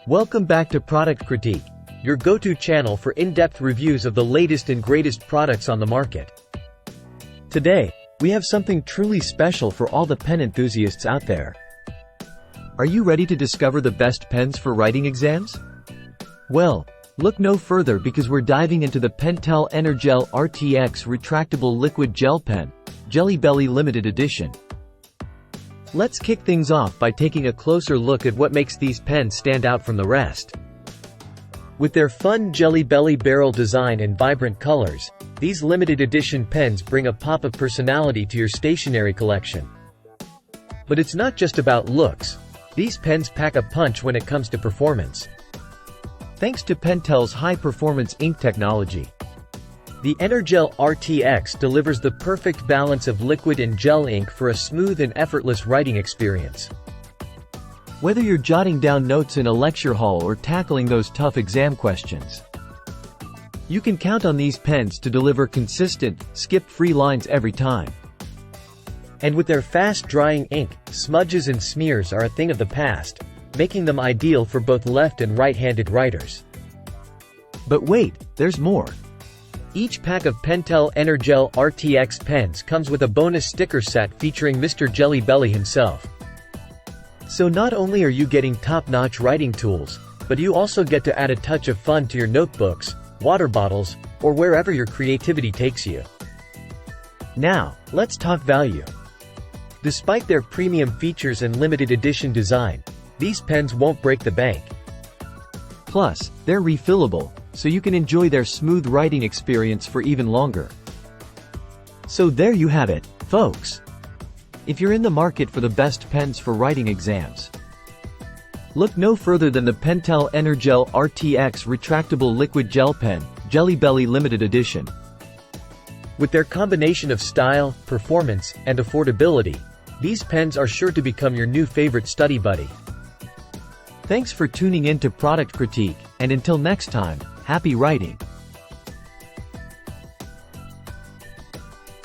Welcome back to Product Critique, your go-to channel for in-depth reviews of the latest and greatest products on the market. Today, we have something truly special for all the pen enthusiasts out there. Are you ready to discover the best pens for writing exams? Well, look no further because we're diving into the Pentel EnerGel RTX Retractable Liquid Gel Pen, Jelly Belly Limited Edition. Let's kick things off by taking a closer look at what makes these pens stand out from the rest. With their fun Jelly Belly barrel design and vibrant colors, these limited edition pens bring a pop of personality to your stationery collection. But it's not just about looks. These pens pack a punch when it comes to performance. Thanks to Pentel's high-performance ink technology, the EnerGel RTX delivers the perfect balance of liquid and gel ink for a smooth and effortless writing experience. Whether you're jotting down notes in a lecture hall or tackling those tough exam questions, you can count on these pens to deliver consistent, skip-free lines every time. And with their fast-drying ink, smudges and smears are a thing of the past, making them ideal for both left and right-handed writers. But wait, there's more. Each pack of Pentel EnerGel RTX pens comes with a bonus sticker set featuring Mr. Jelly Belly himself. So not only are you getting top-notch writing tools, but you also get to add a touch of fun to your notebooks, water bottles, or wherever your creativity takes you. Now, let's talk value. Despite their premium features and limited edition design, these pens won't break the bank. Plus, they're refillable, so you can enjoy their smooth writing experience for even longer. So there you have it, folks. If you're in the market for the best pens for writing exams, look no further than the Pentel EnerGel RTX Retractable Liquid Gel Pen, Jelly Belly Limited Edition. With their combination of style, performance, and affordability, these pens are sure to become your new favorite study buddy. Thanks for tuning in to Product Critique, and until next time, happy writing!